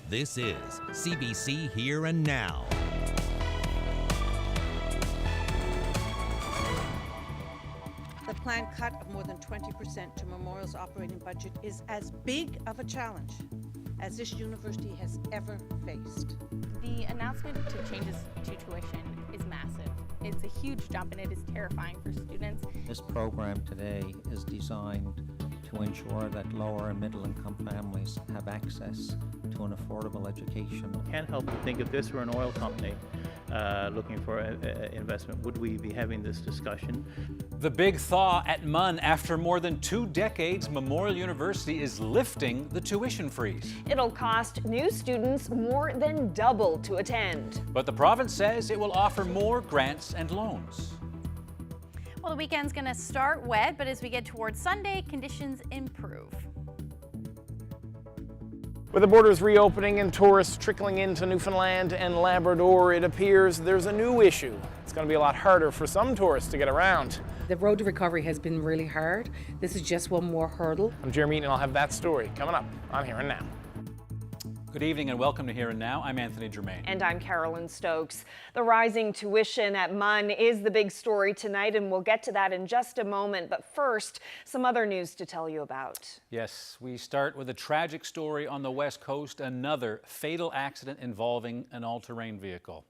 This is CBC Here and Now. The planned cut of more than 20% to Memorial's operating budget is as big of a challenge as this university has ever faced. The announcement to changes to tuition is massive. It's a huge jump and it is terrifying for students. This program today is designed to ensure that lower and middle income families have access to an affordable education. Can't help but think if this were an oil company looking for investment, would we be having this discussion? The big thaw at MUN. After more than 2 decades, Memorial University is lifting the tuition freeze. It'll cost new students more than double to attend. But the province says it will offer more grants and loans. Well, the weekend's going to start wet, but as we get towards Sunday, conditions improve. With the borders reopening and tourists trickling into Newfoundland and Labrador, it appears there's a new issue. It's going to be a lot harder for some tourists to get around. The road to recovery has been really hard. This is just one more hurdle. I'm Jeremy Eaton, and I'll have that story coming up on Here and Now. Good evening and welcome to Here and Now. I'm Anthony Germain. And I'm Carolyn Stokes. The rising tuition at MUN is the big story tonight, and we'll get to that in just a moment. But first, some other news to tell you about. Yes, we start with a tragic story on the West Coast, another fatal accident involving an all-terrain vehicle.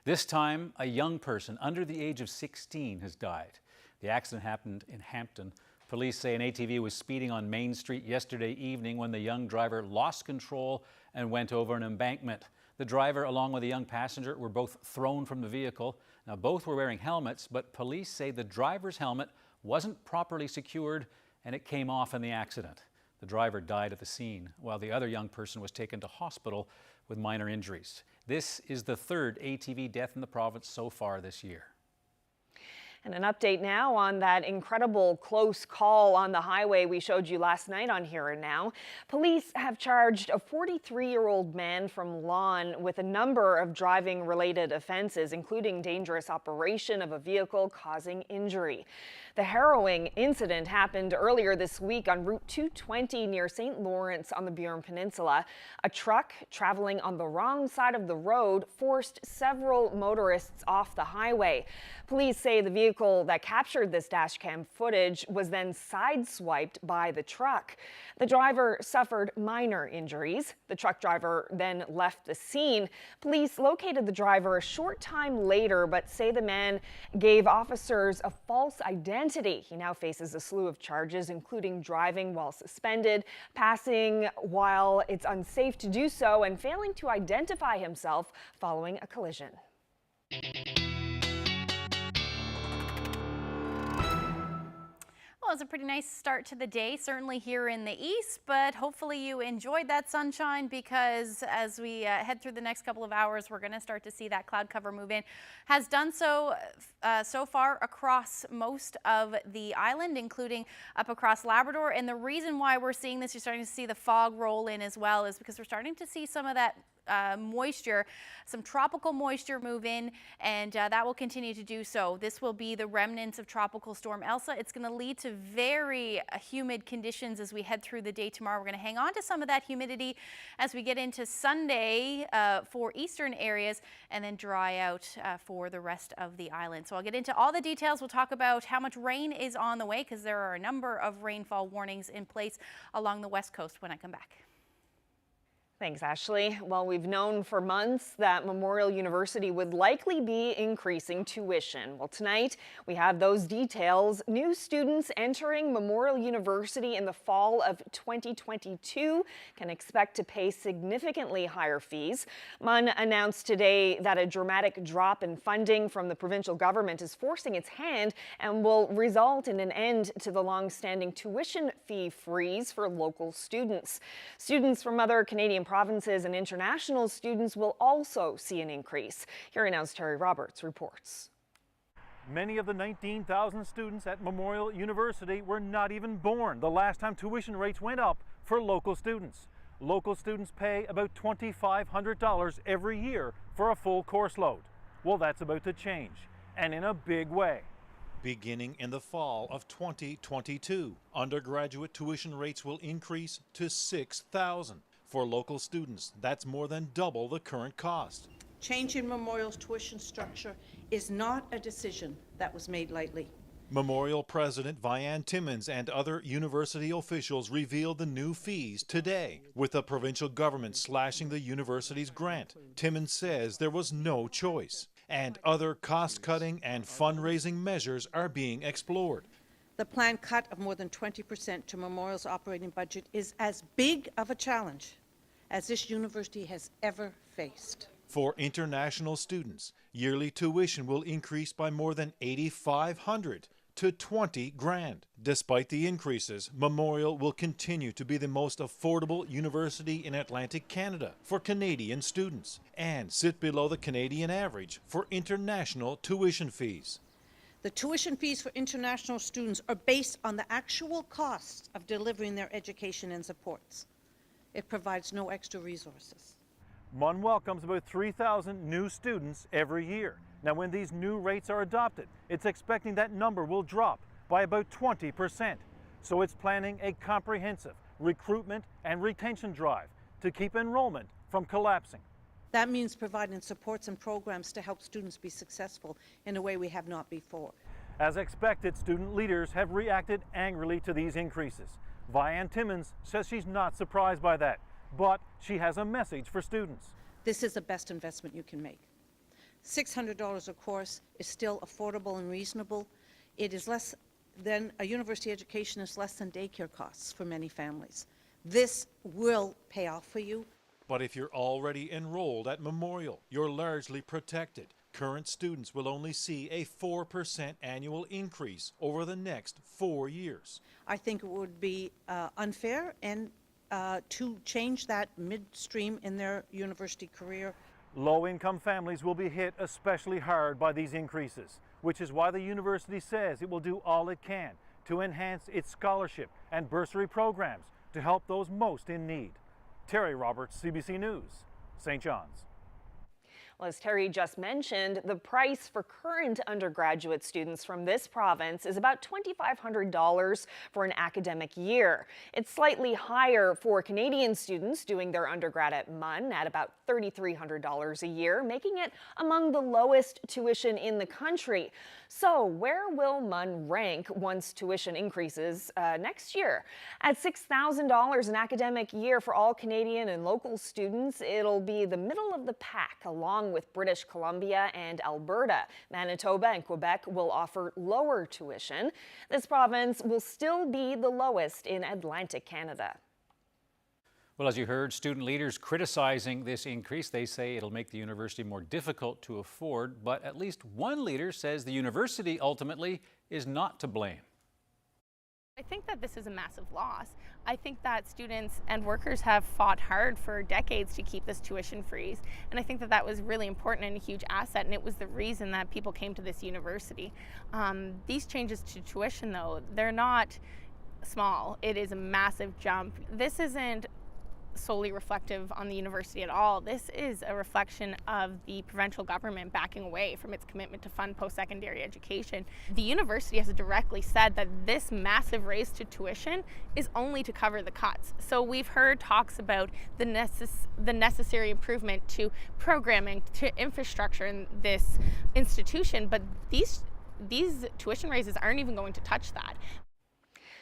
This time, a young person under the age of 16 has died. The accident happened in Hampton. Police say an ATV was speeding on Main Street yesterday evening when the young driver lost control and went over an embankment. The driver, along with a young passenger, were both thrown from the vehicle. Now, both were wearing helmets, but police say the driver's helmet wasn't properly secured and it came off in the accident. The driver died at the scene, while the other young person was taken to hospital with minor injuries. This is the 3rd ATV death in the province so far this year. And an update now on that incredible close call on the highway we showed you last night on Here and Now. Police have charged a 43-year-old man from Lon with a number of driving-related offenses, including dangerous operation of a vehicle causing injury. The harrowing incident happened earlier this week on Route 220 near St. Lawrence on the Burin Peninsula. A truck traveling on the wrong side of the road forced several motorists off the highway. Police say the vehicle that captured this dashcam footage was then sideswiped by the truck. The driver suffered minor injuries. The truck driver then left the scene. Police located the driver a short time later, but say the man gave officers a false identity. He now faces a slew of charges, including driving while suspended, passing while it's unsafe to do so, and failing to identify himself following a collision. Well, it's a pretty nice start to the day, certainly here in the east, but hopefully you enjoyed that sunshine, because as we head through the next couple of hours, we're going to start to see that cloud cover move in. Has done so so far across most of the island, including up across Labrador. And the reason why we're seeing this, you're starting to see the fog roll in as well, is because we're starting to see some of that moisture, some tropical moisture move in, and that will continue to do so. This will be the remnants of Tropical Storm Elsa. It's going to lead to very humid conditions as we head through the day tomorrow. We're going to hang on to some of that humidity as we get into Sunday for eastern areas, and then dry out for the rest of the island. So I'll get into all the details. We'll talk about how much rain is on the way, because there are a number of rainfall warnings in place along the west coast when I come back. Thanks, Ashley. Well, we've known for months that Memorial University would likely be increasing tuition. Well, tonight we have those details. New students entering Memorial University in the fall of 2022 can expect to pay significantly higher fees. MUN announced today that a dramatic drop in funding from the provincial government is forcing its hand and will result in an end to the long-standing tuition fee freeze for local students. Students from other Canadian provinces and international students will also see an increase. Here Now's Terry Roberts reports. Many of the 19,000 students at Memorial University were not even born the last time tuition rates went up for local students. Local students pay about $2,500 every year for a full course load. Well, that's about to change, and in a big way. Beginning in the fall of 2022, undergraduate tuition rates will increase to $6,000. For local students, that's more than double the current cost. Changing Memorial's tuition structure is not a decision that was made lightly. Memorial President Vianne Timmins and other university officials revealed the new fees today, with the provincial government slashing the university's grant. Timmins says there was no choice, and other cost-cutting and fundraising measures are being explored. The planned cut of more than 20% to Memorial's operating budget is as big of a challenge as this university has ever faced. For international students, yearly tuition will increase by more than $8,500 to $20,000. Despite the increases, Memorial will continue to be the most affordable university in Atlantic Canada for Canadian students and sit below the Canadian average for international tuition fees. The tuition fees for international students are based on the actual costs of delivering their education and supports. It provides no extra resources. MUN welcomes about 3,000 new students every year. Now, when these new rates are adopted, it's expecting that number will drop by about 20%. So it's planning a comprehensive recruitment and retention drive to keep enrollment from collapsing. That means providing supports and programs to help students be successful in a way we have not before. As expected, student leaders have reacted angrily to these increases. Vianne Timmins says she's not surprised by that, but she has a message for students. This is the best investment you can make. $600 a course is still affordable and reasonable. It is less than a university education is less than daycare costs for many families. This will pay off for you. But if you're already enrolled at Memorial, you're largely protected. Current students will only see a 4% annual increase over the next 4 years. I think it would be unfair and to change that midstream in their university career. Low-income families will be hit especially hard by these increases, which is why the university says it will do all it can to enhance its scholarship and bursary programs to help those most in need. Terry Roberts, CBC News, St. John's. Well, as Terry just mentioned, the price for current undergraduate students from this province is about $2,500 for an academic year. It's slightly higher for Canadian students doing their undergrad at MUN at about $3,300 a year, making it among the lowest tuition in the country. So where will MUN rank once tuition increases next year? At $6,000 an academic year for all Canadian and local students, it'll be the middle of the pack, along with British Columbia and Alberta. Manitoba and Quebec will offer lower tuition. This province will still be the lowest in Atlantic Canada. Well, as you heard, student leaders criticizing this increase. They say it'll make the university more difficult to afford, but at least one leader says the university ultimately is not to blame. I think that this is a massive loss. I think that students and workers have fought hard for decades to keep this tuition freeze, and I think that that was really important and a huge asset, and it was the reason that people came to this university. These changes to tuition, though, they're not small. It is a massive jump. This isn't solely reflective on the university at all. This is a reflection of the provincial government backing away from its commitment to fund post-secondary education. The university has directly said that this massive raise to tuition is only to cover the cuts. So we've heard talks about the necessary improvement to programming, to infrastructure in this institution, but these tuition raises aren't even going to touch that.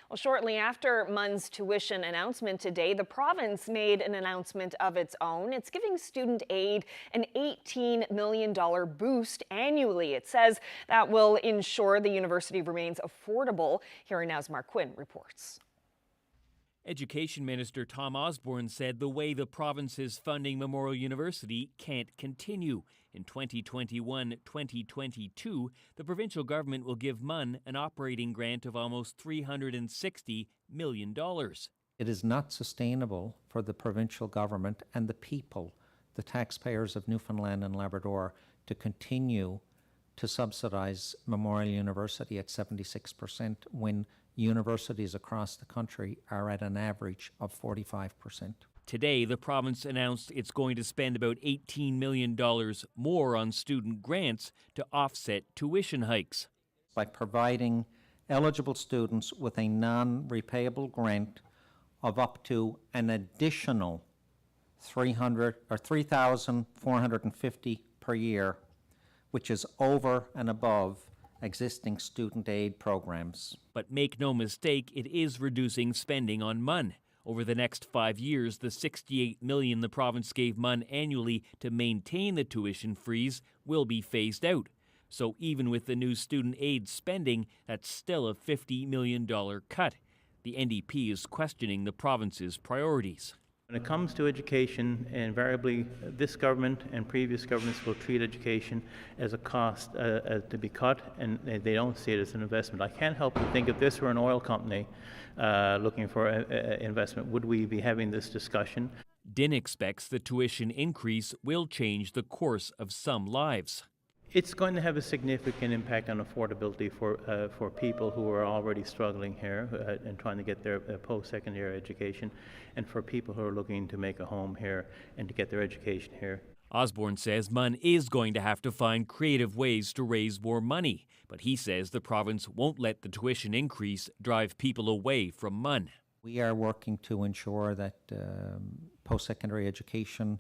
Well, shortly after MUN's tuition announcement today, the province made an announcement of its own. It's giving student aid an $18 million boost annually. It says that will ensure the university remains affordable. Here Now's Mark Quinn reports. Education Minister Tom Osborne said the way the province is funding Memorial University can't continue. In 2021-2022, the provincial government will give MUN an operating grant of almost $360 million. It is not sustainable for the provincial government and the people, the taxpayers of Newfoundland and Labrador, to continue to subsidize Memorial University at 76% when universities across the country are at an average of 45%. Today, the province announced it's going to spend about $18 million more on student grants to offset tuition hikes. By providing eligible students with a non-repayable grant of up to an additional 3,450 per year, which is over and above existing student aid programs. But make no mistake, it is reducing spending on MUN. Over the next 5 years, the $68 million the province gave MUN annually to maintain the tuition freeze will be phased out. So even with the new student aid spending, that's still a $50 million cut. The NDP is questioning the province's priorities. When it comes to education, invariably this government and previous governments will treat education as a cost to be cut, and they don't see it as an investment. I can't help but think if this were an oil company looking for investment, would we be having this discussion? Din expects the tuition increase will change the course of some lives. It's going to have a significant impact on affordability for people who are already struggling here and trying to get their post-secondary education, and for people who are looking to make a home here and to get their education here. Osborne says MUN is going to have to find creative ways to raise more money, but he says the province won't let the tuition increase drive people away from MUN. We are working to ensure that post-secondary education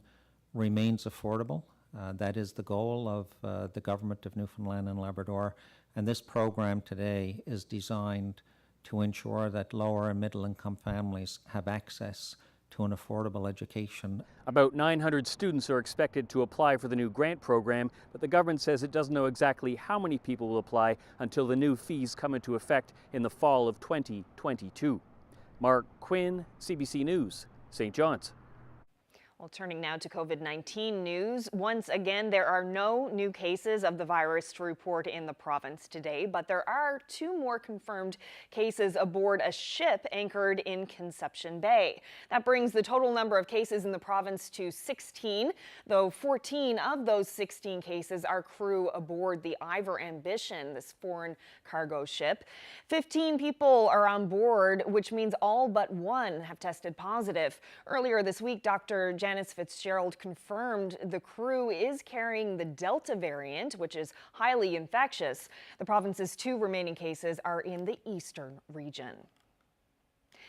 remains affordable. That is the goal of the government of Newfoundland and Labrador, and this program today is designed to ensure that lower and middle income families have access to an affordable education. About 900 students are expected to apply for the new grant program, but the government says it doesn't know exactly how many people will apply until the new fees come into effect in the fall of 2022. Mark Quinn, CBC News, St. John's. Well, turning now to COVID-19 news. Once again, there are no new cases of the virus to report in the province today, but there are 2 more confirmed cases aboard a ship anchored in Conception Bay. That brings the total number of cases in the province to 16, though 14 of those 16 cases are crew aboard the Ivor Ambition, this foreign cargo ship. 15 people are on board, which means all but 1 have tested positive. Earlier this week, Dr. Janice Fitzgerald confirmed the crew is carrying the Delta variant, which is highly infectious. The province's 2 remaining cases are in the eastern region.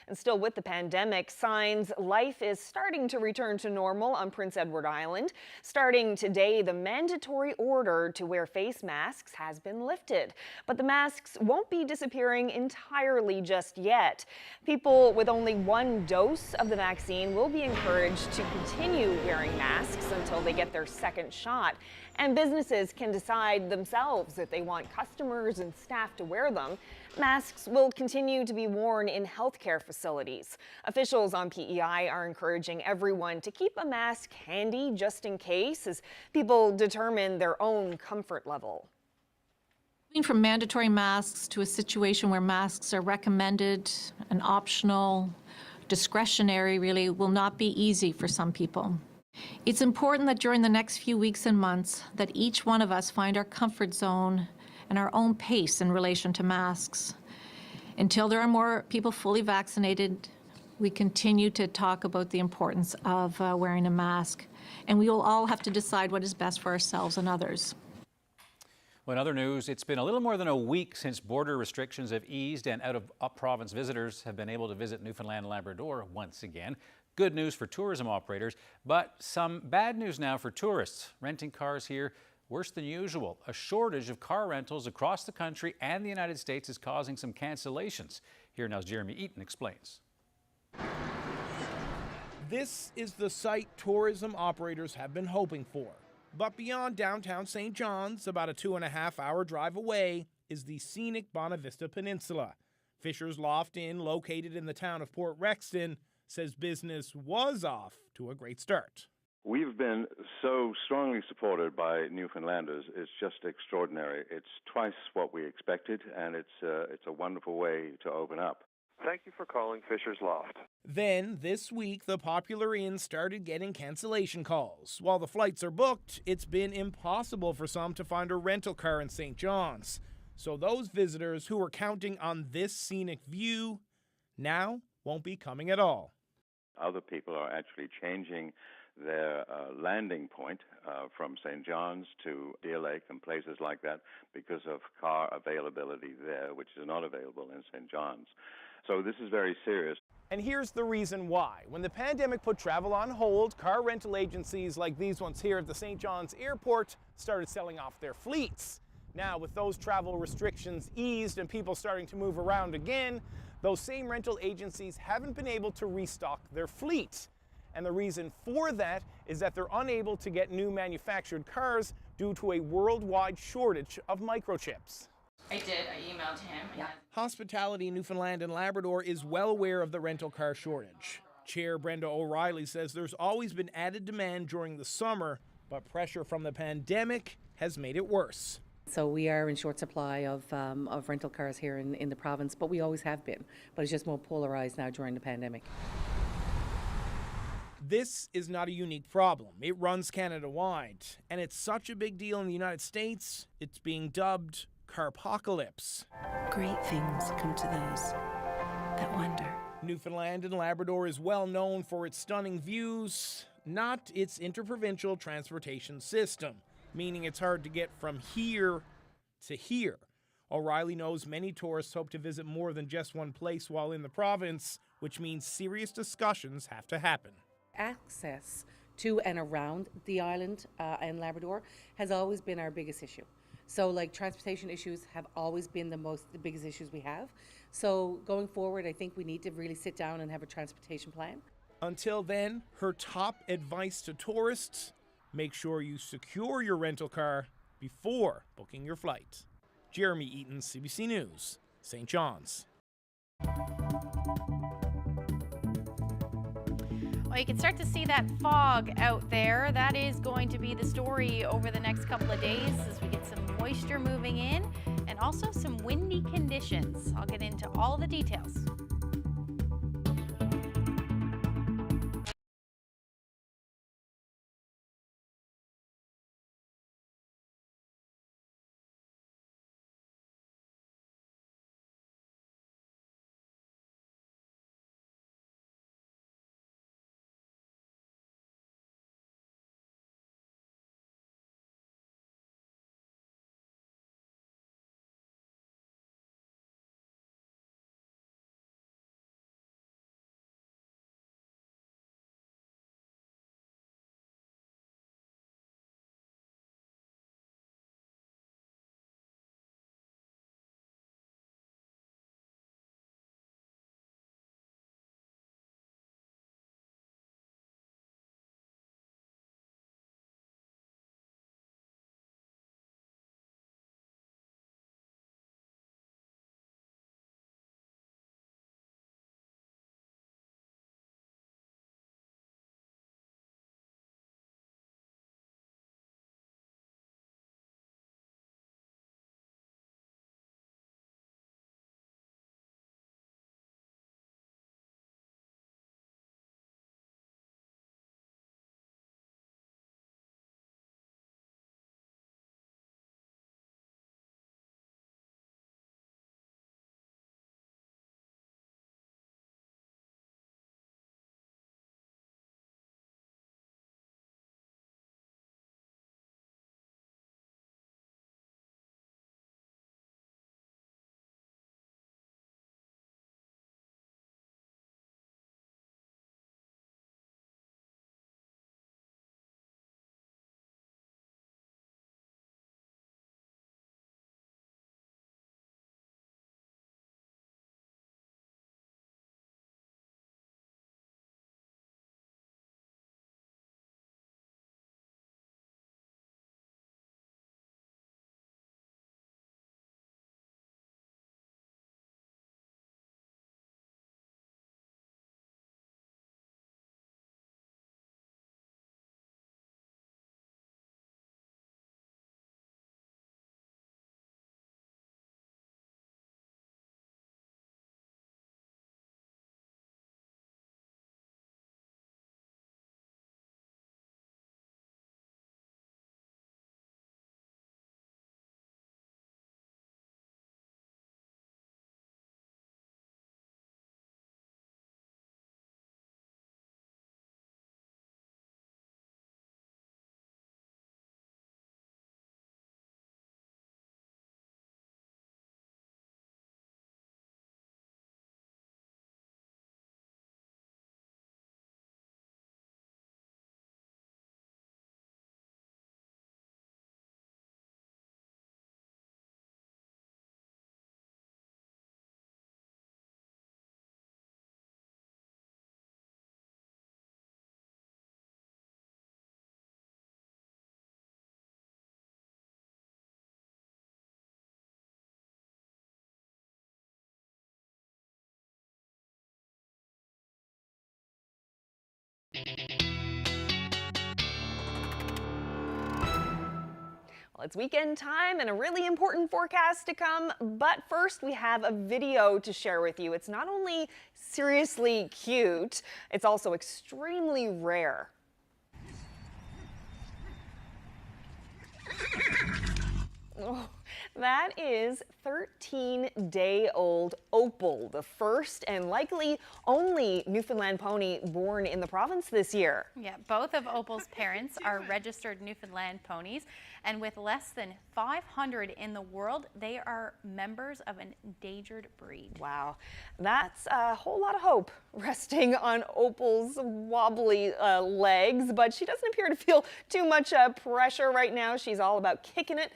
And still with the pandemic, signs life is starting to return to normal on Prince Edward Island. Starting today, the mandatory order to wear face masks has been lifted. But the masks won't be disappearing entirely just yet. People with only 1 dose of the vaccine will be encouraged to continue wearing masks until they get their 2nd shot. And businesses can decide themselves if they want customers and staff to wear them. Masks will continue to be worn in healthcare facilities. Officials on PEI are encouraging everyone to keep a mask handy just in case as people determine their own comfort level. Moving from mandatory masks to a situation where masks are recommended and optional, discretionary really, will not be easy for some people. It's important that during the next few weeks and months that each one of us find our comfort zone and our own pace in relation to masks. Until there are more people fully vaccinated, we continue to talk about the importance of wearing a mask, and we will all have to decide what is best for ourselves and others. Well, in other news, it's been a little more than a week since border restrictions have eased and out-of-province visitors have been able to visit Newfoundland and Labrador once again. Good news for tourism operators, but some bad news now for tourists. Renting cars here worse than usual. A shortage of car rentals across the country and the United States is causing some cancellations. Here now's Jeremy Eaton explains. This is the site tourism operators have been hoping for. But beyond downtown St. John's, about a 2.5-hour drive away, is the scenic Bonavista Peninsula. Fisher's Loft Inn, located in the town of Port Rexton, says business was off to a great start. We've been so strongly supported by Newfoundlanders. It's just extraordinary. It's twice what we expected, and it's a wonderful way to open up. Thank you for calling Fisher's Loft. Then, this week, the popular inn started getting cancellation calls. While the flights are booked, it's been impossible for some to find a rental car in St. John's. So those visitors who were counting on this scenic view now won't be coming at all. Other people are actually changing their landing point from St. John's to Deer Lake and places like that because of car availability there, which is not available in St. John's. So this is very serious. And here's the reason why. When the pandemic put travel on hold, car rental agencies like these ones here at the St. John's Airport started selling off their fleets. Now, with those travel restrictions eased and people starting to move around again, those same rental agencies haven't been able to restock their fleet. And the reason for that is that they're unable to get new manufactured cars due to a worldwide shortage of microchips. I emailed him. Yeah. Hospitality Newfoundland and Labrador is well aware of the rental car shortage. Chair Brenda O'Reilly says there's always been added demand during the summer, but pressure from the pandemic has made it worse. So we are in short supply of rental cars here in the province, but we always have been. But it's just more polarized now during the pandemic. This is not a unique problem. It runs Canada-wide, and it's such a big deal in the United States, it's being dubbed Carpocalypse. Great things come to those that wonder. Newfoundland and Labrador is well known for its stunning views, not its interprovincial transportation system, meaning it's hard to get from here to here. O'Reilly knows many tourists hope to visit more than just one place while in the province, which means serious discussions have to happen. Access to and around the island and Labrador has always been our biggest issue. So like transportation issues have always been the biggest issues we have. So going forward, I think we need to really sit down and have a transportation plan. Until then, her top advice to tourists: make sure you secure your rental car before booking your flight. Jeremy Eaton, CBC News, St. John's. Well, you can start to see that fog out there. That is going to be the story over the next couple of days as we get some moisture moving in and also some windy conditions. I'll get into all the details. Well, it's weekend time and a really important forecast to come, but first we have a video to share with you. It's not only seriously cute, it's also extremely rare. Oh, that is 13-day-old Opal, the first and likely only Newfoundland pony born in the province this year. Yeah, both of Opal's parents are registered Newfoundland ponies, and with less than 500 in the world, they are members of an endangered breed. Wow, that's a whole lot of hope resting on Opal's wobbly legs, but she doesn't appear to feel too much pressure right now. She's all about kicking it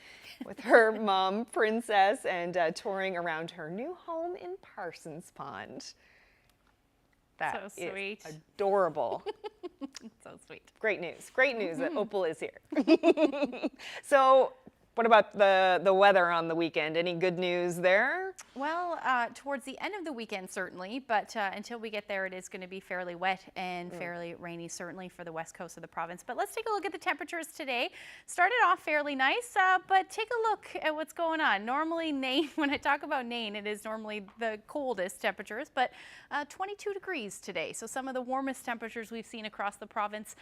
with her mom, Princess, and touring around her new home in Parsons Pond. That so sweet. Is adorable. So sweet. Great news that Opal is here. So what about the weather on the weekend? Any good news there? Well, towards the end of the weekend, certainly, but until we get there, it is going to be fairly wet and fairly rainy, certainly for the west coast of the province. But let's take a look at the temperatures today. Started off fairly nice, but take a look at what's going on. Normally, Nain, when I talk about Nain, it is normally the coldest temperatures, but 22 degrees today. So some of the warmest temperatures we've seen across the province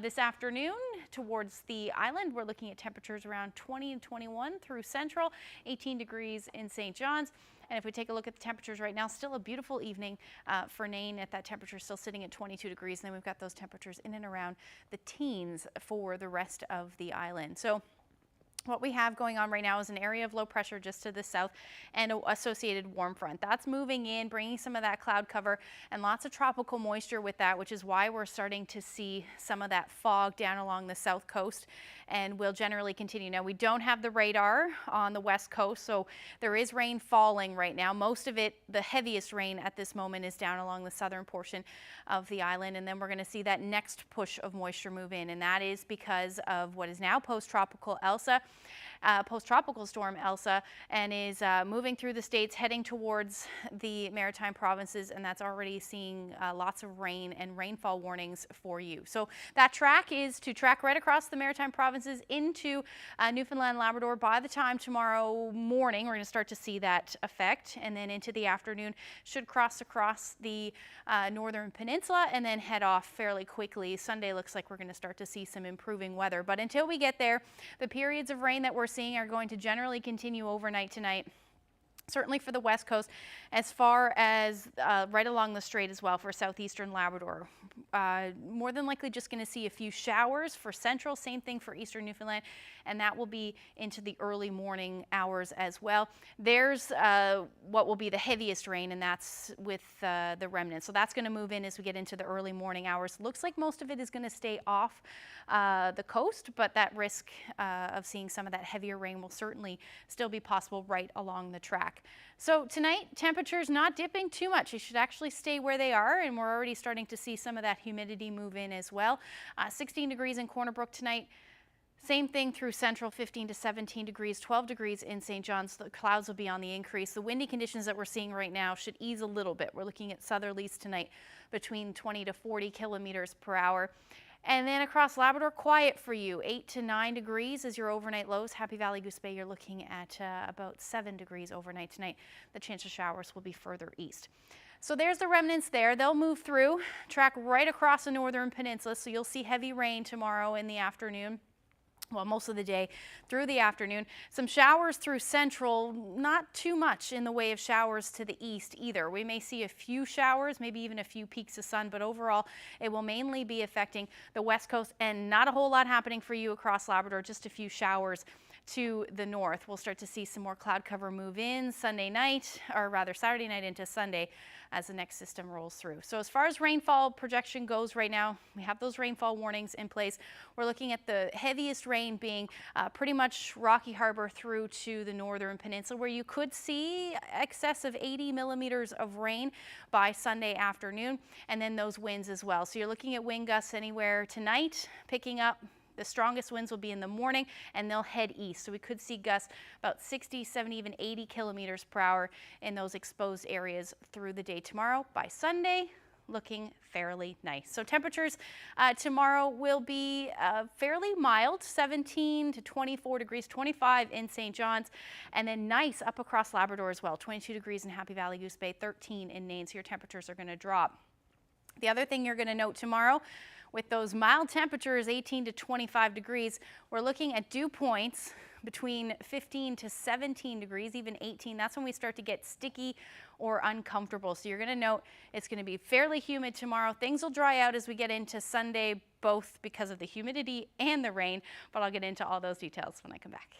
this afternoon. Towards the island, we're looking at temperatures around 20 and 21 through central, 18 degrees in St. John's. And if we take a look at the temperatures right now, still a beautiful evening for Nain at that temperature, still sitting at 22 degrees. And then we've got those temperatures in and around the teens for the rest of the island. So what we have going on right now is an area of low pressure just to the south and an associated warm front. That's moving in, bringing some of that cloud cover and lots of tropical moisture with that, which is why we're starting to see some of that fog down along the south coast and will generally continue. Now, we don't have the radar on the west coast, so there is rain falling right now. Most of it, the heaviest rain at this moment, is down along the southern portion of the island, and then we're going to see that next push of moisture move in, and that is because of what is now post-tropical Elsa. Post-tropical storm Elsa, and is moving through the states, heading towards the maritime provinces, and that's already seeing lots of rain and rainfall warnings for you. So that track is to track right across the maritime provinces into Newfoundland and Labrador. By the time tomorrow morning, we're going to start to see that effect, and then into the afternoon should cross across the northern peninsula and then head off fairly quickly. Sunday looks like we're going to start to see some improving weather, but until we get there, the periods of rain that we're seeing are going to generally continue overnight tonight. Certainly for the west coast, as far as right along the strait as well for southeastern Labrador. More than likely just going to see a few showers for central, same thing for eastern Newfoundland, and that will be into the early morning hours as well. There's what will be the heaviest rain, and that's with the remnants. So that's going to move in as we get into the early morning hours. Looks like most of it is going to stay off the coast, but that risk of seeing some of that heavier rain will certainly still be possible right along the track. So tonight, temperatures not dipping too much. They should actually stay where they are, and we're already starting to see some of that humidity move in as well. 16 degrees in Corner Brook tonight. Same thing through central, 15 to 17 degrees, 12 degrees in St. John's. The clouds will be on the increase. The windy conditions that we're seeing right now should ease a little bit. We're looking at southerlies tonight between 20 to 40 kilometers per hour. And then across Labrador, quiet for you. 8 to 9 degrees is your overnight lows. Happy Valley, Goose Bay, you're looking at about 7 degrees overnight tonight. The chance of showers will be further east. So there's the remnants there. They'll move through, track right across the northern peninsula. So you'll see heavy rain tomorrow in the afternoon. Well, most of the day through the afternoon. Some showers through central, not too much in the way of showers to the east either. We may see a few showers, maybe even a few peaks of sun, but overall it will mainly be affecting the west coast and not a whole lot happening for you across Labrador, just a few showers to the north. We'll start to see some more cloud cover move in Sunday night, or rather Saturday night into Sunday as the next system rolls through. So as far as rainfall projection goes right now, we have those rainfall warnings in place. We're looking at the heaviest rain being pretty much Rocky Harbor through to the northern peninsula, where you could see excess of 80 millimeters of rain by Sunday afternoon, and then those winds as well. So you're looking at wind gusts anywhere tonight picking up. The strongest winds will be in the morning, and they'll head east. So we could see gusts about 60, 70, even 80 kilometers per hour in those exposed areas through the day tomorrow. By Sunday, looking fairly nice. So temperatures tomorrow will be fairly mild, 17 to 24 degrees, 25 in St. John's, and then nice up across Labrador as well, 22 degrees in Happy Valley, Goose Bay, 13 in Nain, so your temperatures are going to drop. The other thing you're going to note tomorrow, with those mild temperatures, 18 to 25 degrees, we're looking at dew points between 15 to 17 degrees, even 18. That's when we start to get sticky or uncomfortable. So you're going to note it's going to be fairly humid tomorrow. Things will dry out as we get into Sunday, both because of the humidity and the rain, but I'll get into all those details when I come back.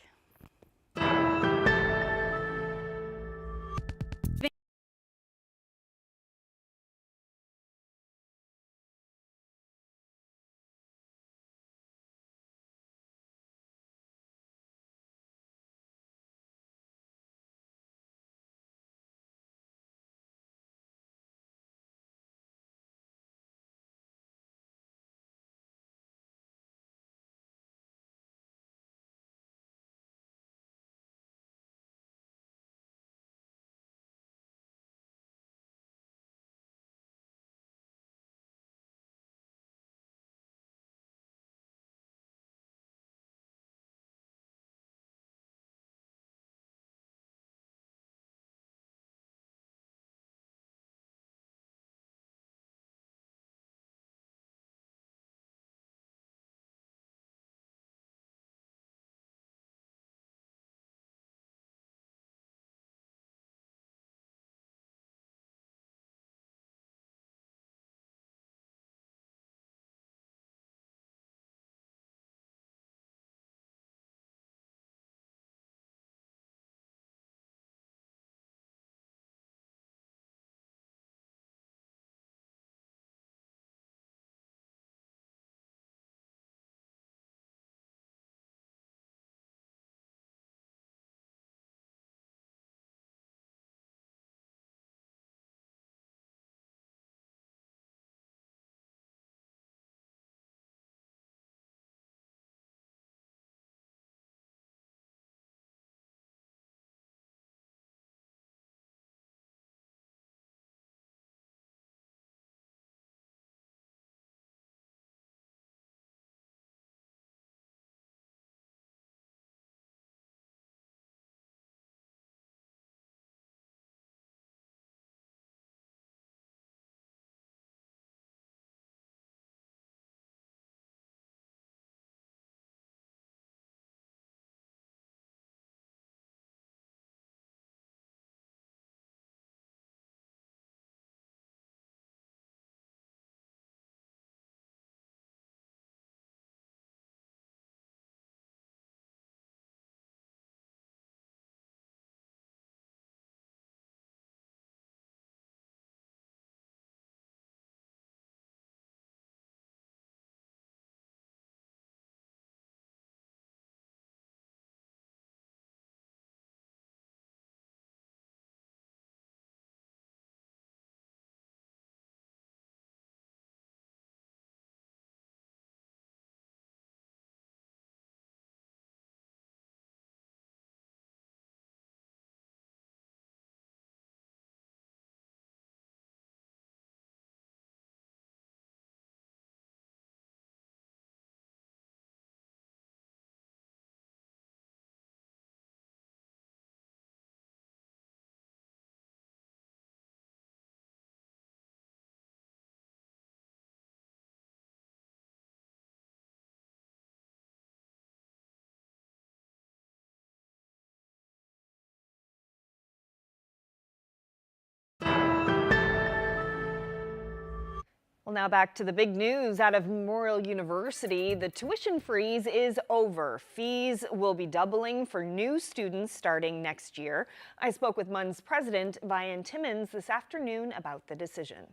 Well, now back to the big news out of Memorial University. The tuition freeze is over. Fees will be doubling for new students starting next year. I spoke with MUN's president, Vian Timmons, this afternoon about the decision.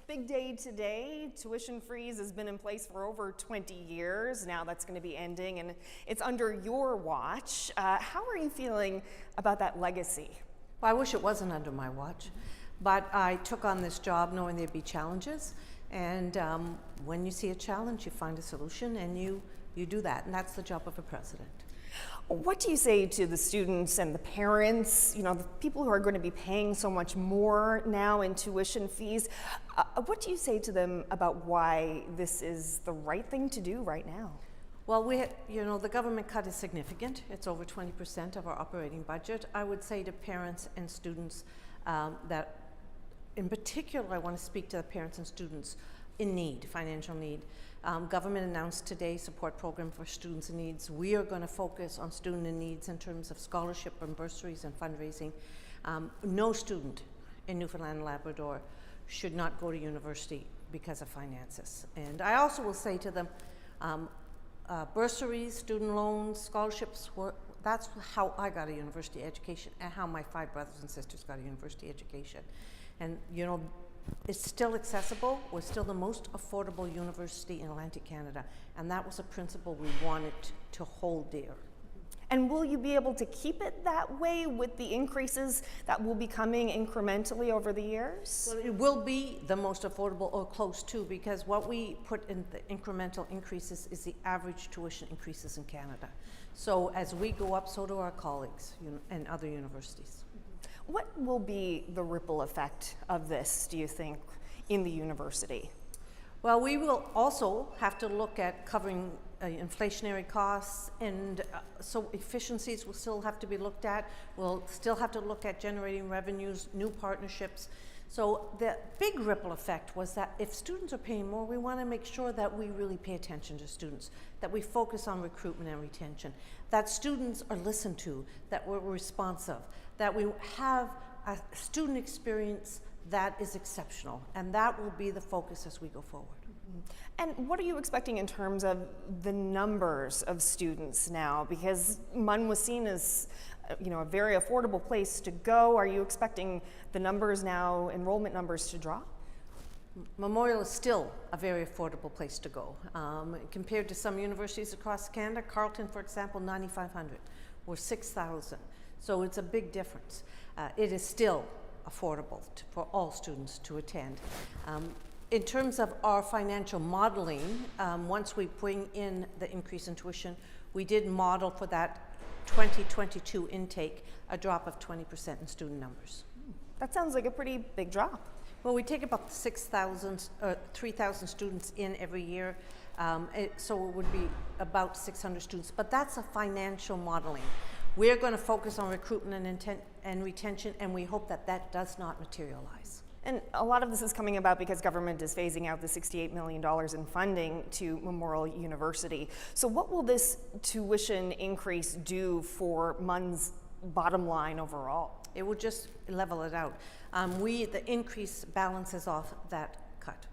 Big day today. Tuition freeze has been in place for over 20 years. Now that's going to be ending, and it's under your watch. How are you feeling about that legacy? Well, I wish it wasn't under my watch. But I took on this job knowing there'd be challenges, and when you see a challenge, you find a solution and you You do that, and that's the job of a president. What do you say to the students and the parents, you know, the people who are going to be paying so much more now in tuition fees? What do you say to them about why this is the right thing to do right now? Well, the government cut is significant. It's over 20% of our operating budget. I would say to parents and students that, in particular, I want to speak to the parents and students in need, financial need. Government announced today support program for students in needs. We are going to focus on student in needs in terms of scholarship and bursaries and fundraising. No student in Newfoundland and Labrador should not go to university because of finances. And I also will say to them, bursaries, student loans, scholarships, that's how I got a university education and how my 5 brothers and sisters got a university education. And you know, it's still accessible. We're still the most affordable university in Atlantic Canada, and that was a principle we wanted to hold dear. And will you be able to keep it that way with the increases that will be coming incrementally over the years? Well, it will be the most affordable, or close to, because what we put in the incremental increases is the average tuition increases in Canada. So as we go up, so do our colleagues and other universities. What will be the ripple effect of this, do you think, in the university? Well, we will also have to look at covering inflationary costs, and so efficiencies will still have to be looked at. We'll still have to look at generating revenues, new partnerships. So the big ripple effect was that if students are paying more, we want to make sure that we really pay attention to students, that we focus on recruitment and retention, that students are listened to, that we're responsive, that we have a student experience that is exceptional, and that will be the focus as we go forward. And what are you expecting in terms of the numbers of students now? Because MUN was seen as a very affordable place to go. Are you expecting the numbers now, enrollment numbers, to drop? Memorial is still a very affordable place to go. Compared to some universities across Canada, Carleton, for example, 9,500 or 6,000. So it's a big difference. It is still affordable for all students to attend. In terms of our financial modeling, once we bring in the increase in tuition, we did model for that 2022 intake a drop of 20% in student numbers. That sounds like a pretty big drop. Well, we take about 3,000 students in every year, so it would be about 600 students, but that's a financial modeling. We're going to focus on recruitment and retention, and we hope that that does not materialize. And a lot of this is coming about because government is phasing out the $68 million in funding to Memorial University. So what will this tuition increase do for MUN's bottom line overall? It will just level it out. The increase balances off that cut.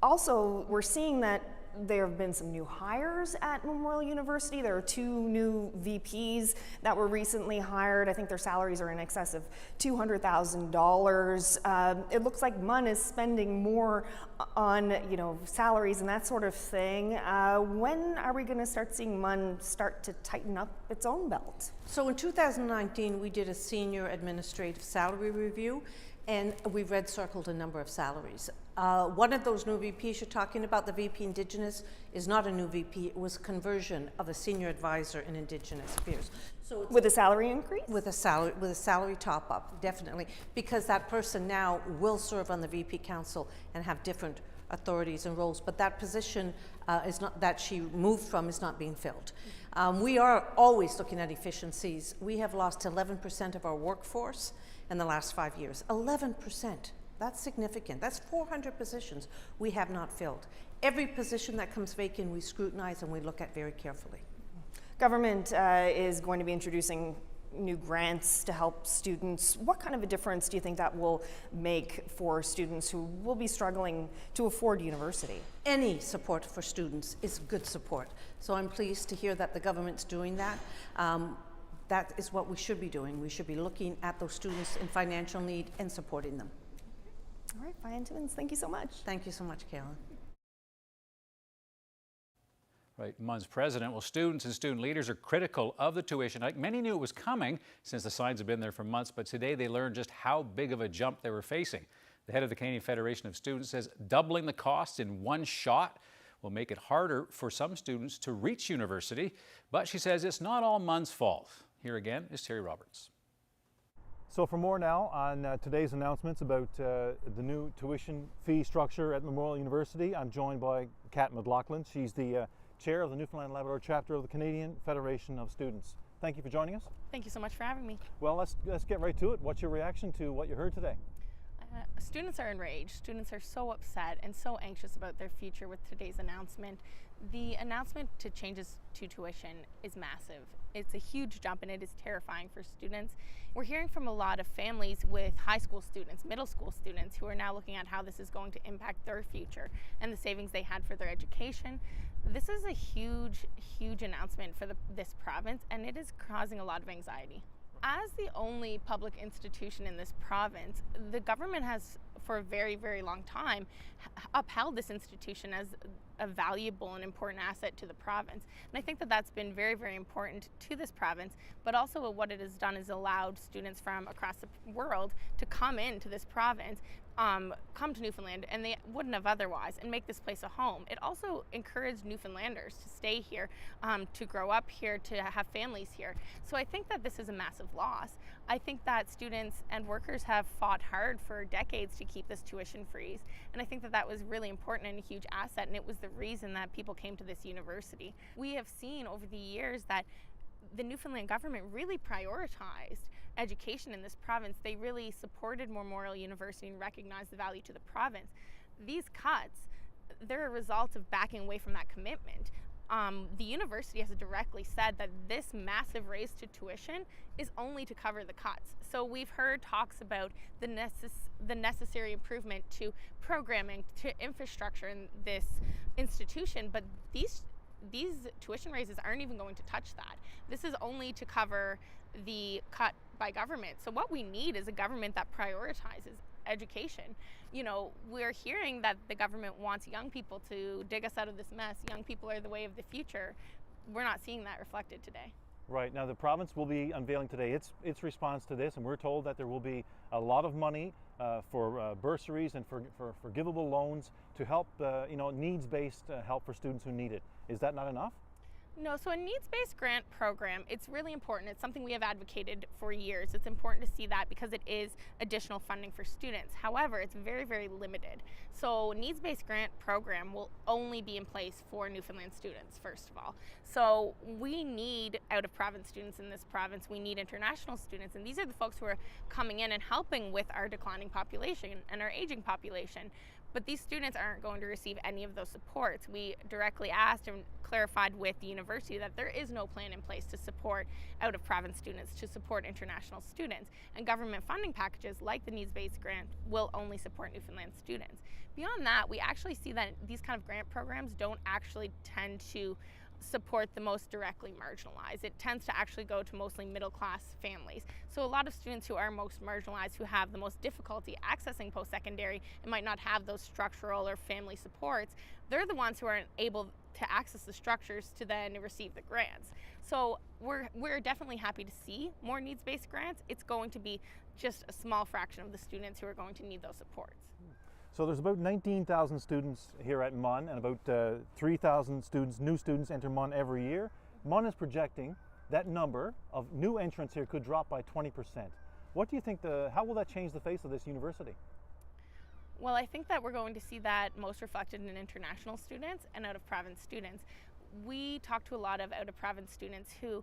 Also, we're seeing that there have been some new hires at Memorial University. There are 2 new VPs that were recently hired. I think their salaries are in excess of $200,000. It looks like MUN is spending more on salaries and that sort of thing. When are we going to start seeing MUN start to tighten up its own belt? So in 2019, we did a senior administrative salary review, and we red-circled a number of salaries. One of those new VPs you're talking about, the VP Indigenous, is not a new VP. It was conversion of a senior advisor in Indigenous affairs. So it's with a salary increase? With a salary top-up, definitely, because that person now will serve on the VP Council and have different authorities and roles. But that position that she moved from is not being filled. We are always looking at efficiencies. We have lost 11% of our workforce in the last 5 years. 11%. That's significant. That's 400 positions we have not filled. Every position that comes vacant, we scrutinize and we look at very carefully. Government is going to be introducing new grants to help students. What kind of a difference do you think that will make for students who will be struggling to afford university? Any support for students is good support. So I'm pleased to hear that the government's doing that. That is what we should be doing. We should be looking at those students in financial need and supporting them. All right, Brian Timmins, thank you so much. Thank you so much, Kaylin. Right, MUN's president. Well, students and student leaders are critical of the tuition hike. Many knew it was coming since the signs have been there for months, but today they learned just how big of a jump they were facing. The head of the Canadian Federation of Students says doubling the costs in one shot will make it harder for some students to reach university, but she says it's not all MUN's fault. Here again is Terry Roberts. So for more now on today's announcements about the new tuition fee structure at Memorial University, I'm joined by Kat McLaughlin. She's the chair of the Newfoundland and Labrador chapter of the Canadian Federation of Students. Thank you for joining us. Thank you so much for having me. Well, let's get right to it. What's your reaction to what you heard today? Students are enraged. Students are so upset and so anxious about their future with today's announcement. The announcement to changes to tuition is massive. It's a huge jump and it is terrifying for students. We're hearing from a lot of families with high school students, middle school students who are now looking at how this is going to impact their future and the savings they had for their education. This is a huge, huge announcement for this province, and it is causing a lot of anxiety. As the only public institution in this province, the government has, for a very, very long time, upheld this institution as a valuable and important asset to the province. And I think that that's been very, very important to this province, but also what it has done is allowed students from across the world to come into this province, come to Newfoundland, and they wouldn't have otherwise, and make this place a home. It also encouraged Newfoundlanders to stay here, to grow up here, to have families here. So I think that this is a massive loss. I think that students and workers have fought hard for decades to keep this tuition freeze, and I think that that was really important and a huge asset, and it was the reason that people came to this university. We have seen over the years that the Newfoundland government really prioritized education in this province. They really supported Memorial University and recognized the value to the province. These cuts, they're a result of backing away from that commitment. The university has directly said that this massive raise to tuition is only to cover the cuts. So we've heard talks about the necessary improvement to programming, to infrastructure in this institution, but these tuition raises aren't even going to touch that. This is only to cover the cut by government. So what we need is a government that prioritizes education. You know, we're hearing that the government wants young people to dig us out of this mess. Young people are the way of the future. We're not seeing that reflected today. Right. Now the province will be unveiling today its response to this, and we're told that there will be a lot of money for bursaries and for forgivable loans to help, needs-based help for students who need it. Is that not enough? No, so a needs-based grant program, it's really important. It's something we have advocated for years. It's important to see that because it is additional funding for students. However, it's very, very limited. So needs-based grant program will only be in place for Newfoundland students, first of all. So we need out-of-province students in this province. We need international students, and these are the folks who are coming in and helping with our declining population and our aging population. But these students aren't going to receive any of those supports. We directly asked and clarified with the university that there is no plan in place to support out-of-province students, to support international students. And government funding packages like the needs-based grant will only support Newfoundland students. Beyond that, we actually see that these kind of grant programs don't actually tend to support the most directly marginalized. It tends to actually go to mostly middle-class families. So a lot of students who are most marginalized, who have the most difficulty accessing post-secondary and might not have those structural or family supports, they're the ones who aren't able to access the structures to then receive the grants. So we're definitely happy to see more needs-based grants. It's going to be just a small fraction of the students who are going to need those supports. So there's about 19,000 students here at MUN, and about 3,000 new students enter MUN every year. MUN is projecting that number of new entrants here could drop by 20%. What do you think, how will that change the face of this university? Well, I think that we're going to see that most reflected in international students and out-of-province students. We talk to a lot of out-of-province students who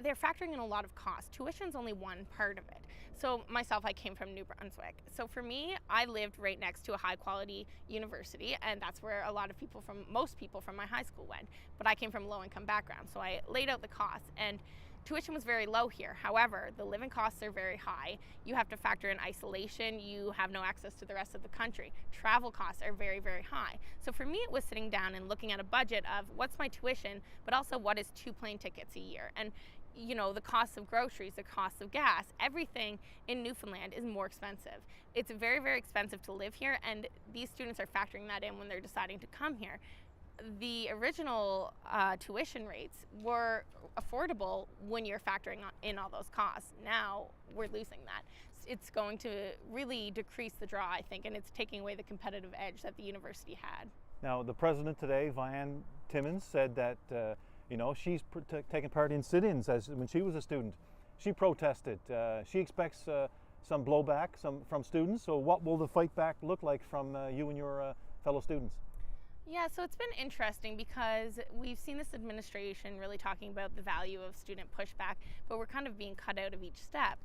they're factoring in a lot of cost. Tuition's only one part of it. So myself, I came from New Brunswick. So for me, I lived right next to a high-quality university, and that's where most people from my high school went. But I came from low-income background, so I laid out the costs, and tuition was very low here. However, the living costs are very high. You have to factor in isolation. You have no access to the rest of the country. Travel costs are very, very high. So for me, it was sitting down and looking at a budget of what's my tuition, but also what is 2 plane tickets a year. And you know, the cost of groceries, the cost of gas, everything in Newfoundland is more expensive. It's very, very expensive to live here, and these students are factoring that in when they're deciding to come here. The original tuition rates were affordable when you're factoring in all those costs. Now we're losing that. It's going to really decrease the draw, I think, and it's taking away the competitive edge that the university had. Now, the president today, Vianne Timmons, said that she's taken part in sit-ins when she was a student. She protested. She expects some blowback from students. So what will the fight back look like from you and your fellow students? Yeah, so it's been interesting because we've seen this administration really talking about the value of student pushback, but we're kind of being cut out of each step.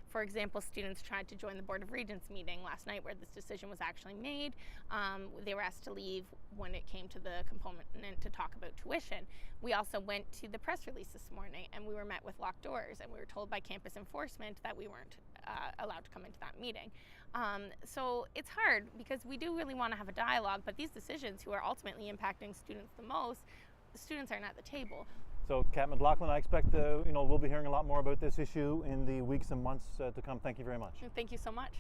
For example, students tried to join the Board of Regents meeting last night where this decision was actually made. They were asked to leave when it came to the component to talk about tuition. We also went to the press release this morning and we were met with locked doors, and we were told by campus enforcement that we weren't allowed to come into that meeting. So it's hard because we do really want to have a dialogue, but these decisions who are ultimately impacting students the most, the students aren't at the table. So, Kat McLaughlin, I expect we'll be hearing a lot more about this issue in the weeks and months to come. Thank you very much. Thank you so much.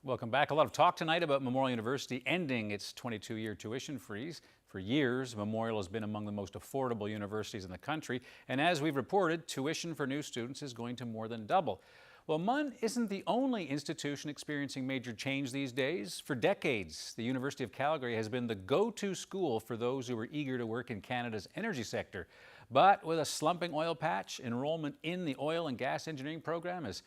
Welcome back. A lot of talk tonight about Memorial University ending its 22-year tuition freeze. For years, Memorial has been among the most affordable universities in the country, and as we've reported, tuition for new students is going to more than double. Well, MUN isn't the only institution experiencing major change these days. For decades, the University of Calgary has been the go-to school for those who are eager to work in Canada's energy sector. But with a slumping oil patch, enrollment in the oil and gas engineering program is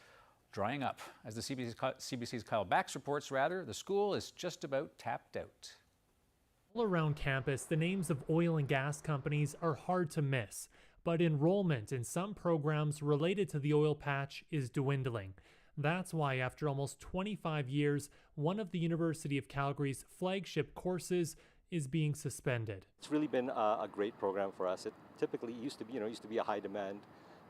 drying up. As the CBC's Kyle Bax reports, the school is just about tapped out. All around campus, the names of oil and gas companies are hard to miss, but enrollment in some programs related to the oil patch is dwindling. That's why, after almost 25 years, one of the University of Calgary's flagship courses is being suspended. It's really been a great program for us. It typically used to be a high demand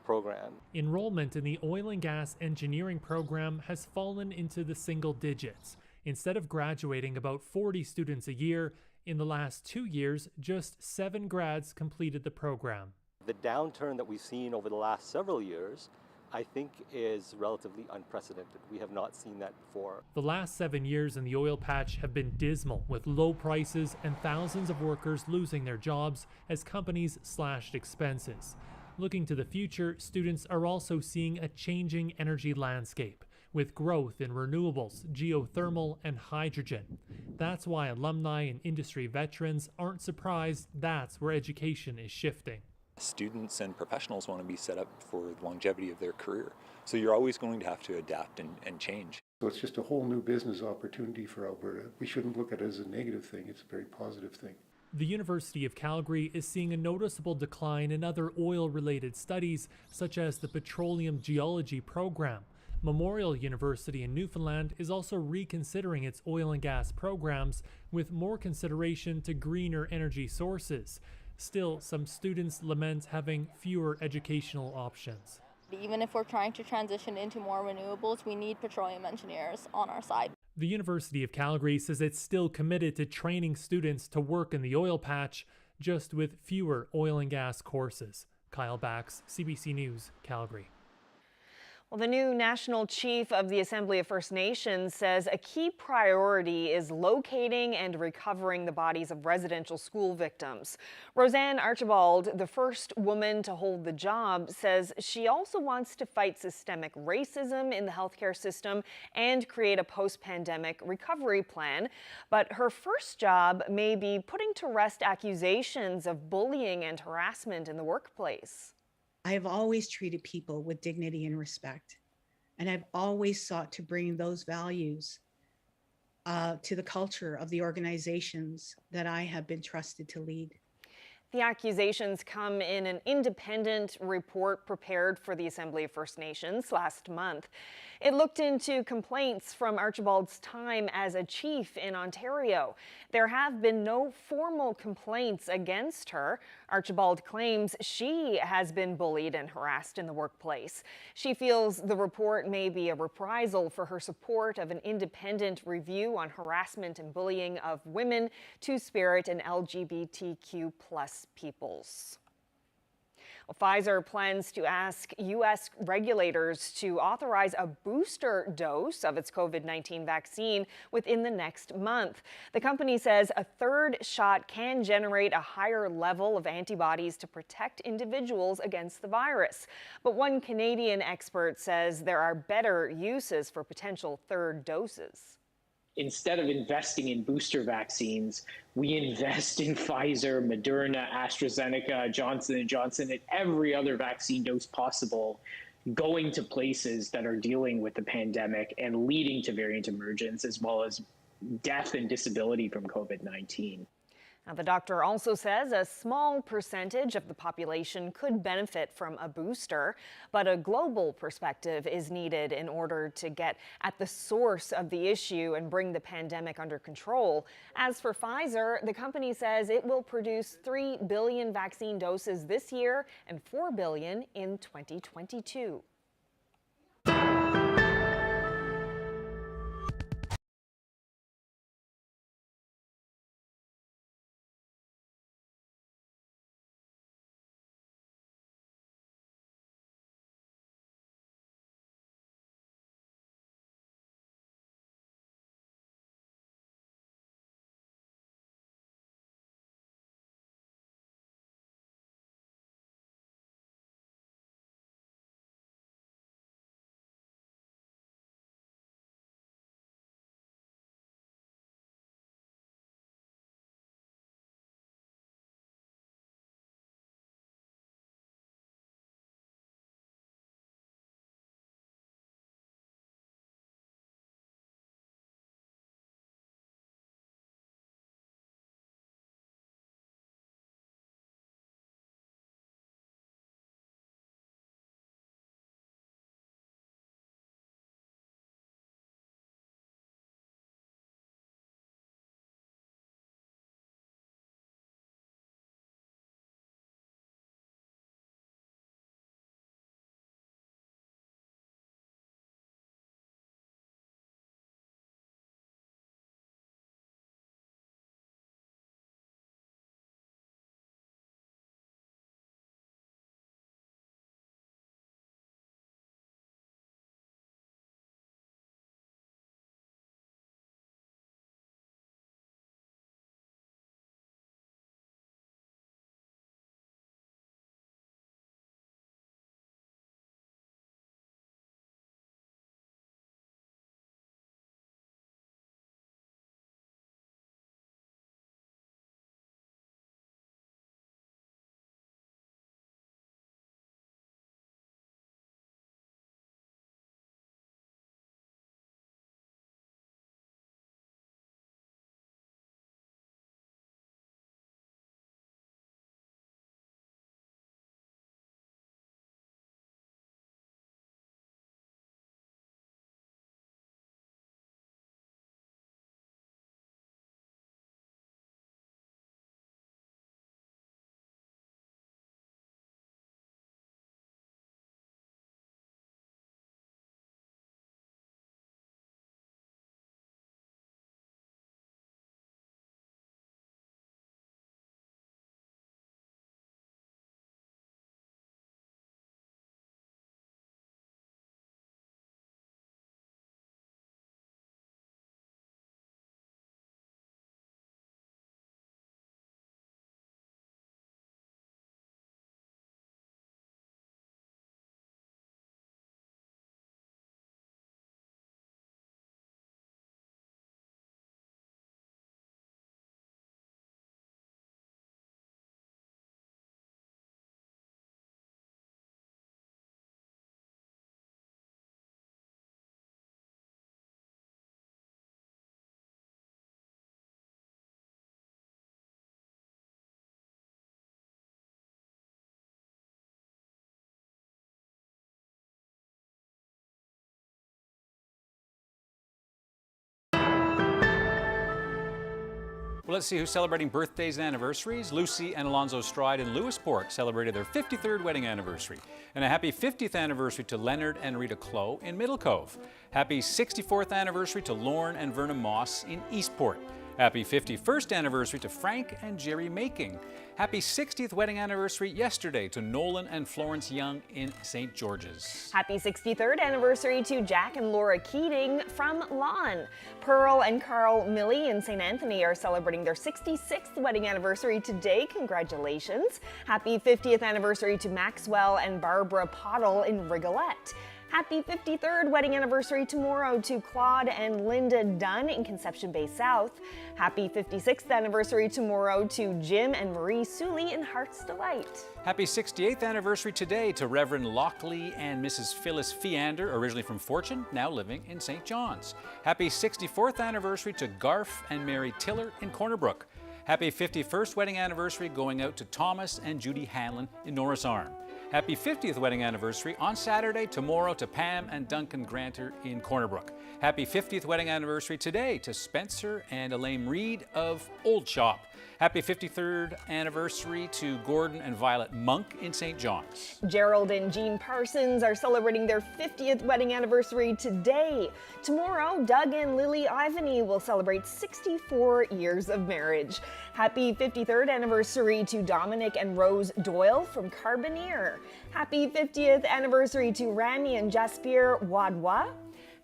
program. Enrollment in the oil and gas engineering program has fallen into the single digits. Instead of graduating about 40 students a year, in the last 2 years, just 7 grads completed the program. The downturn that we've seen over the last several years, I think, is relatively unprecedented. We have not seen that before. The last 7 years in the oil patch have been dismal, with low prices and thousands of workers losing their jobs as companies slashed expenses. Looking to the future, students are also seeing a changing energy landscape, with growth in renewables, geothermal, and hydrogen. That's why alumni and industry veterans aren't surprised that's where education is shifting. Students and professionals want to be set up for the longevity of their career. So you're always going to have to adapt and change. So it's just a whole new business opportunity for Alberta. We shouldn't look at it as a negative thing. It's a very positive thing. The University of Calgary is seeing a noticeable decline in other oil-related studies, such as the petroleum geology program. Memorial University in Newfoundland is also reconsidering its oil and gas programs with more consideration to greener energy sources. Still, some students lament having fewer educational options. Even if we're trying to transition into more renewables, we need petroleum engineers on our side. The University of Calgary says it's still committed to training students to work in the oil patch, just with fewer oil and gas courses. Kyle Bax, CBC News, Calgary. Well, the new National Chief of the Assembly of First Nations says a key priority is locating and recovering the bodies of residential school victims. Roseanne Archibald, the first woman to hold the job, says she also wants to fight systemic racism in the healthcare system and create a post-pandemic recovery plan. But her first job may be putting to rest accusations of bullying and harassment in the workplace. I have always treated people with dignity and respect, and I've always sought to bring those values to the culture of the organizations that I have been trusted to lead. The accusations come in an independent report prepared for the Assembly of First Nations last month. It looked into complaints from Archibald's time as a chief in Ontario. There have been no formal complaints against her. Archibald claims she has been bullied and harassed in the workplace. She feels the report may be a reprisal for her support of an independent review on harassment and bullying of women, Two-Spirit, and LGBTQ+ peoples. Well, Pfizer plans to ask U.S. regulators to authorize a booster dose of its COVID-19 vaccine within the next month. The company says a third shot can generate a higher level of antibodies to protect individuals against the virus. But one Canadian expert says there are better uses for potential third doses. Instead of investing in booster vaccines, we invest in Pfizer, Moderna, AstraZeneca, Johnson & Johnson, and every other vaccine dose possible, going to places that are dealing with the pandemic and leading to variant emergence, as well as death and disability from COVID-19. Now, the doctor also says a small percentage of the population could benefit from a booster, but a global perspective is needed in order to get at the source of the issue and bring the pandemic under control. As for Pfizer, the company says it will produce 3 billion vaccine doses this year and 4 billion in 2022. Well, let's see who's celebrating birthdays and anniversaries. Lucy and Alonzo Stride in Lewisport celebrated their 53rd wedding anniversary. And a happy 50th anniversary to Leonard and Rita Clow in Middle Cove. Happy 64th anniversary to Lorne and Verna Moss in Eastport. Happy 51st anniversary to Frank and Jerry Making. Happy 60th wedding anniversary yesterday to Nolan and Florence Young in St. George's. Happy 63rd anniversary to Jack and Laura Keating from Lon. Pearl and Carl Milley in St. Anthony are celebrating their 66th wedding anniversary today. Congratulations. Happy 50th anniversary to Maxwell and Barbara Pottle in Rigolette. Happy 53rd wedding anniversary tomorrow to Claude and Linda Dunn in Conception Bay South. Happy 56th anniversary tomorrow to Jim and Marie Suley in Heart's Delight. Happy 68th anniversary today to Reverend Lockley and Mrs. Phyllis Feander, originally from Fortune, now living in St. John's. Happy 64th anniversary to Garf and Mary Tiller in Corner Brook. Happy 51st wedding anniversary going out to Thomas and Judy Hanlon in Norris Arm. Happy 50th wedding anniversary on Saturday tomorrow to Pam and Duncan Granter in Corner Brook. Happy 50th wedding anniversary today to Spencer and Elaine Reed of Old Shop. Happy 53rd anniversary to Gordon and Violet Monk in St. John's. Gerald and Jean Parsons are celebrating their 50th wedding anniversary today. Tomorrow, Doug and Lily Ivany will celebrate 64 years of marriage. Happy 53rd anniversary to Dominic and Rose Doyle from Carbonear. Happy 50th anniversary to Rami and Jaspier Wadwa.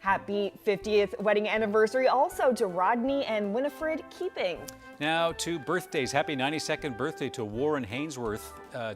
Happy 50th wedding anniversary also to Rodney and Winifred Keeping. Now to birthdays. Happy 92nd birthday to Warren Hainsworth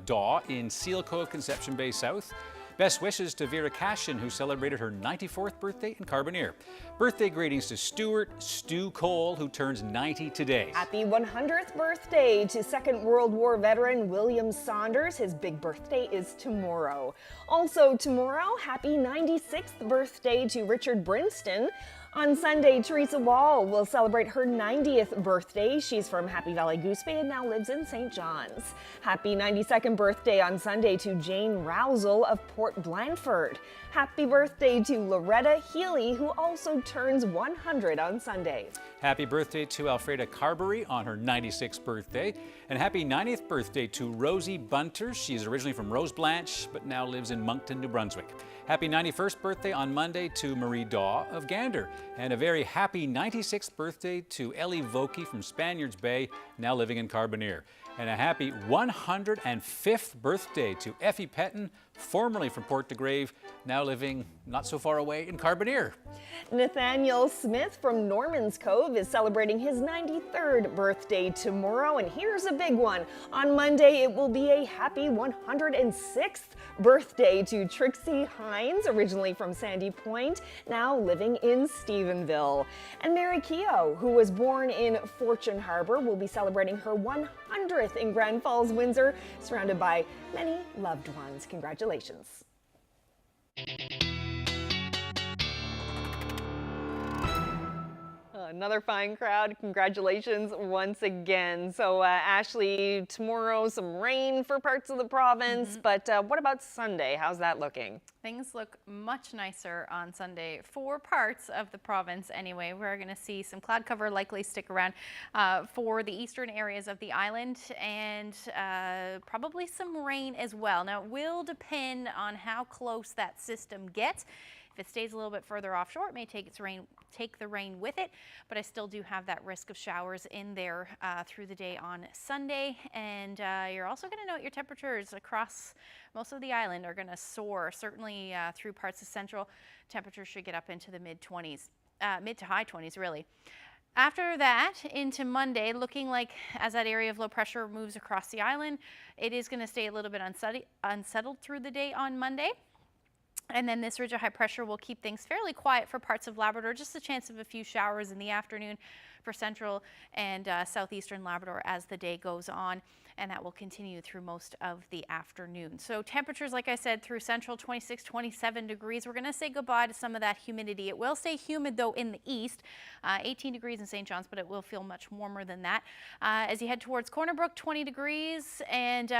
Daw in Seal Cove, Conception Bay South. Best wishes to Vera Cashin, who celebrated her 94th birthday in Carbonear. Birthday greetings to Stuart Stu Cole, who turns 90 today. Happy 100th birthday to Second World War veteran William Saunders. His big birthday is tomorrow. Also tomorrow, happy 96th birthday to Richard Brinston. On Sunday, Teresa Wall will celebrate her 90th birthday. She's from Happy Valley Goose Bay and now lives in St. John's. Happy 92nd birthday on Sunday to Jane Rousel of Port Blandford. Happy birthday to Loretta Healy, who also turns 100 on Sunday. Happy birthday to Alfreda Carberry on her 96th birthday. And happy 90th birthday to Rosie Bunter. She's originally from Rose Blanche, but now lives in Moncton, New Brunswick. Happy 91st birthday on Monday to Marie Daw of Gander. And a very happy 96th birthday to Ellie Vokey from Spaniards Bay, now living in Carbonear. And a happy 105th birthday to Effie Petton, formerly from Port de Grave, now living not so far away in Carbonear. Nathaniel Smith from Norman's Cove is celebrating his 93rd birthday tomorrow, and here's a big one. On Monday, it will be a happy 106th birthday to Trixie Hines, originally from Sandy Point, now living in Stephenville. And Mary Keogh, who was born in Fortune Harbor, will be celebrating her 100th in Grand Falls, Windsor, surrounded by many loved ones. Congratulations. Another fine crowd. Congratulations once again. So Ashley, tomorrow some rain for parts of the province, but what about Sunday? How's that looking? Things look much nicer on Sunday for parts of the province anyway. We're going to see some cloud cover likely stick around for the eastern areas of the island, and probably some rain as well. Now, it will depend on how close that system gets. If it stays a little bit further offshore, it may take the rain with it, but I still do have that risk of showers in there through the day on Sunday. And you're also going to note your temperatures across most of the island are going to soar. Certainly through parts of central, temperatures should get up into the mid-20s, mid to high 20s really. After that, into Monday, looking like as that area of low pressure moves across the island, it is going to stay a little bit unsettled through the day on Monday. And then this ridge of high pressure will keep things fairly quiet for parts of Labrador, just a chance of a few showers in the afternoon for central and southeastern Labrador as the day goes on, and that will continue through most of the afternoon. So temperatures, like I said, through central 26, 27 degrees. We're going to say goodbye to some of that humidity. It will stay humid though in the east, 18 degrees in St. John's, but it will feel much warmer than that. As you head towards Corner Brook, 20 degrees, and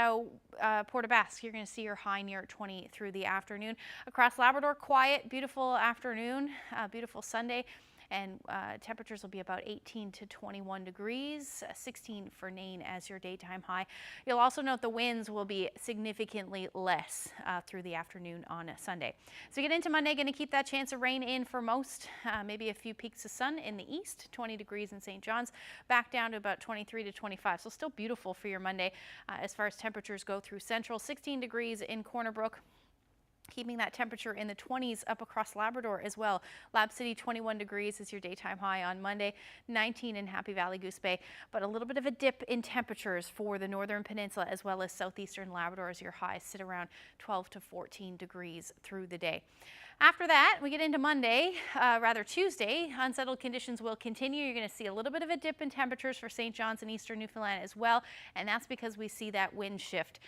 Port aux Basques, you're going to see your high near 20 through the afternoon. Across Labrador, quiet, beautiful afternoon, beautiful Sunday. and temperatures will be about 18 to 21 degrees, 16 for Nain as your daytime high. You'll also note the winds will be significantly less through the afternoon on Sunday. So get into Monday, going to keep that chance of rain in for most, maybe a few peaks of sun in the east, 20 degrees in St. John's, back down to about 23 to 25. So still beautiful for your Monday as far as temperatures go through central, 16 degrees in Corner Brook. Keeping that temperature in the 20s up across Labrador as well. Lab City 21 degrees is your daytime high on Monday, 19 in Happy Valley Goose Bay, but a little bit of a dip in temperatures for the Northern Peninsula as well as southeastern Labrador as your highs sit around 12 to 14 degrees through the day. After that, we get into Monday, Tuesday. Unsettled conditions will continue. You're going to see a little bit of a dip in temperatures for St. John's and eastern Newfoundland as well, and that's because we see that wind shift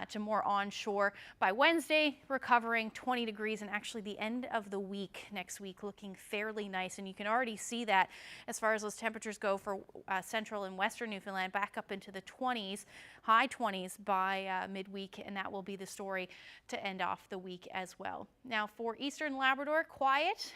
to more onshore. By Wednesday, recovering 20 degrees, and actually the end of the week next week looking fairly nice, and you can already see that as far as those temperatures go for central and western Newfoundland, back up into the 20s, high 20s by midweek, and that will be the story to end off the week as well. Now for eastern Labrador, quiet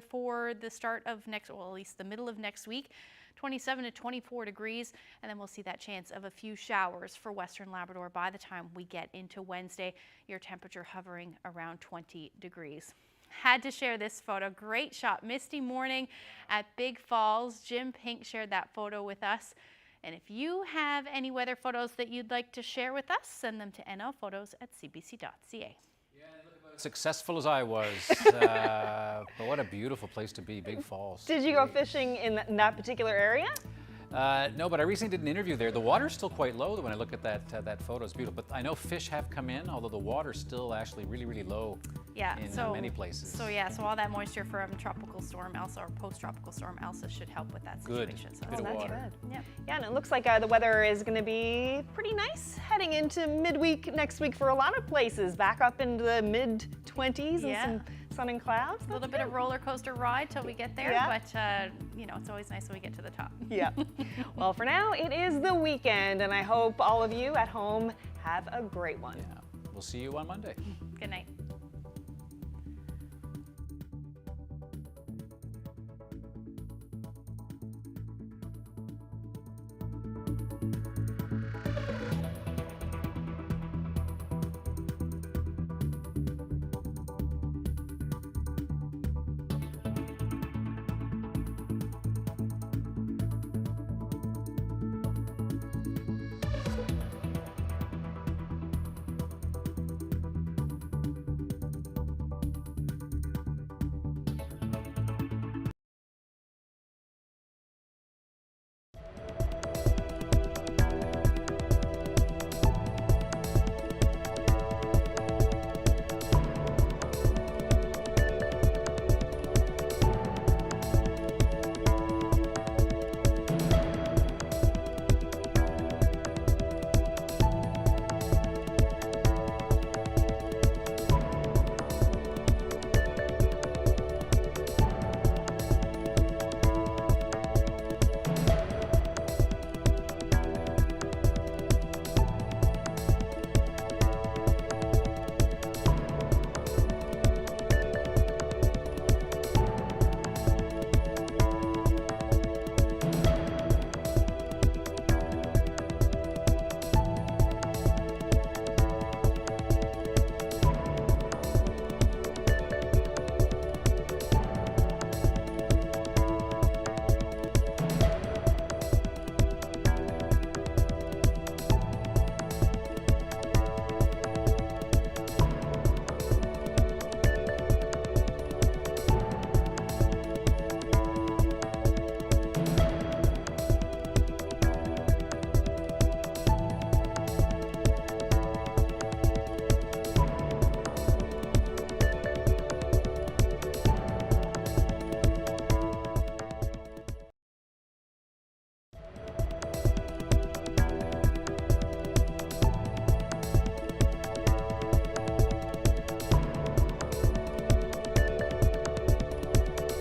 for the start of at least the middle of next week, 27 to 24 degrees, and then we'll see that chance of a few showers for western Labrador by the time we get into Wednesday, your temperature hovering around 20 degrees. Had to share this photo. Great shot. Misty morning at Big Falls. Jim Pink shared that photo with us. And if you have any weather photos that you'd like to share with us, send them to nlphotos@cbc.ca. Successful as I was, but what a beautiful place to be, Big Falls. Did you go fishing in that particular area? No, but I recently did an interview there. The water's still quite low when I look at that photo. It's beautiful, but I know fish have come in, although the water's still actually really, really low in many places. So all that moisture from Tropical Storm Elsa or post-Tropical Storm Elsa should help with that situation. Good, bit of water. Yep. Yeah, and it looks like the weather is going to be pretty nice heading into midweek next week for a lot of places. Back up into the mid-20s and some sun and clouds. A little bit of roller coaster ride till we get there, but it's always nice when we get to the top. Yeah. Well, for now, it is the weekend, and I hope all of you at home have a great one. Yeah. We'll see you on Monday. Good night.